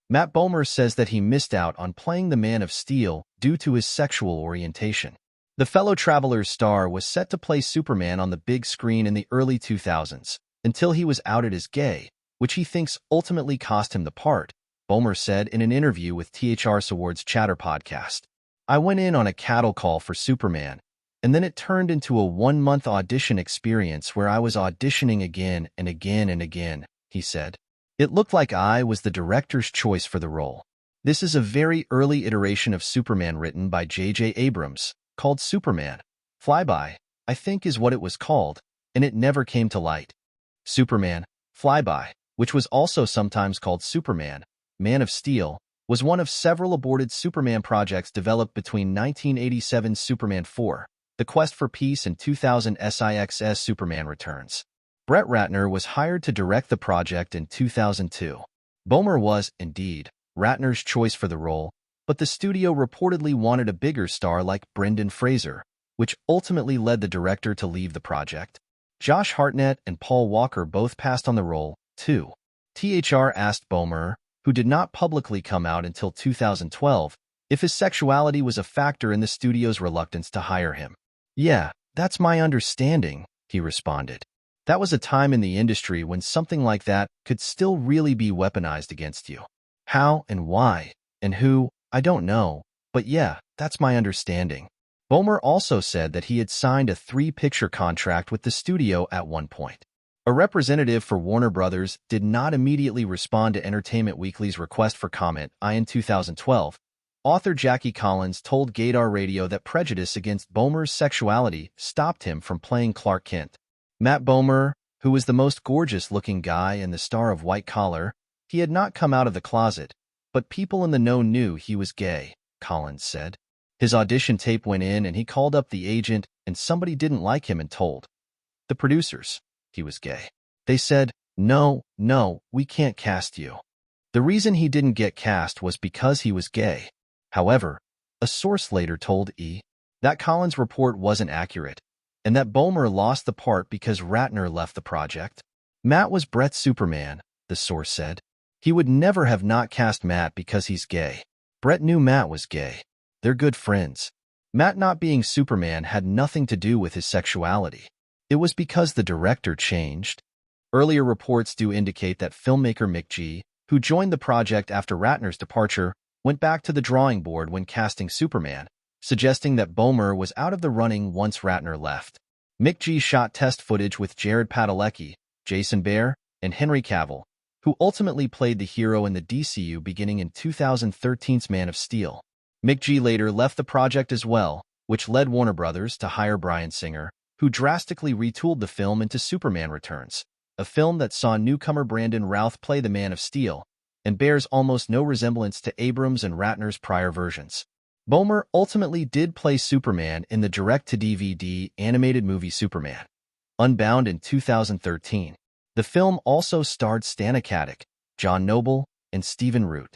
Matt Bomer says that he missed out on playing the Man of Steel due to his sexual orientation. The fellow Travelers star was set to play Superman on the big screen in the early 2000s, until he was outed as gay, which he thinks ultimately cost him the part, Bomer said in an interview with THR's Awards Chatter podcast. I went in on a cattle call for Superman, and then it turned into a one-month audition experience where I was auditioning again and again and again, he said. It looked like I was the director's choice for the role. This is a very early iteration of Superman written by J.J. Abrams, called Superman. Flyby, I think is what it was called, and it never came to light. Superman, Flyby, which was also sometimes called Superman, Man of Steel, was one of several aborted Superman projects developed between 1987's Superman 4, The Quest for Peace, and 2000 SIX's Superman Returns. Brett Ratner was hired to direct the project in 2002. Bomer was, indeed, Ratner's choice for the role, but the studio reportedly wanted a bigger star like Brendan Fraser, which ultimately led the director to leave the project. Josh Hartnett and Paul Walker both passed on the role, too. THR asked Bomer, who did not publicly come out until 2012, if his sexuality was a factor in the studio's reluctance to hire him. Yeah, that's my understanding, he responded. That was a time in the industry when something like that could still really be weaponized against you. How and why and who, I don't know, but yeah, that's my understanding. Bomer also said that he had signed a 3-picture contract with the studio at one point. A representative for Warner Brothers did not immediately respond to Entertainment Weekly's request for comment. In 2012, author Jackie Collins told Gaydar Radio that prejudice against Bomer's sexuality stopped him from playing Clark Kent. Matt Bomer, who was the most gorgeous-looking guy and the star of White Collar, he had not come out of the closet, but people in the know knew he was gay, Collins said. His audition tape went in and he called up the agent and somebody didn't like him and told the producers he was gay. They said, no, we can't cast you. The reason he didn't get cast was because he was gay. However, a source later told E! that Collins' report wasn't accurate, and that Bomer lost the part because Ratner left the project. Matt was Brett's Superman, the source said. He would never have not cast Matt because he's gay. Brett knew Matt was gay. They're good friends. Matt not being Superman had nothing to do with his sexuality. It was because the director changed. Earlier reports do indicate that filmmaker Mick G., who joined the project after Ratner's departure, went back to the drawing board when casting Superman, suggesting that Bomer was out of the running once Ratner left. Mick G. shot test footage with Jared Padalecki, Jason Behr, and Henry Cavill, who ultimately played the hero in the DCU beginning in 2013's Man of Steel. Mick G. later left the project as well, which led Warner Brothers to hire Bryan Singer, who drastically retooled the film into Superman Returns, a film that saw newcomer Brandon Routh play the Man of Steel, and bears almost no resemblance to Abrams and Ratner's prior versions. Bomer ultimately did play Superman in the direct-to-DVD animated movie Superman, Unbound in 2013. The film also starred Stana Katic, John Noble, and Stephen Root.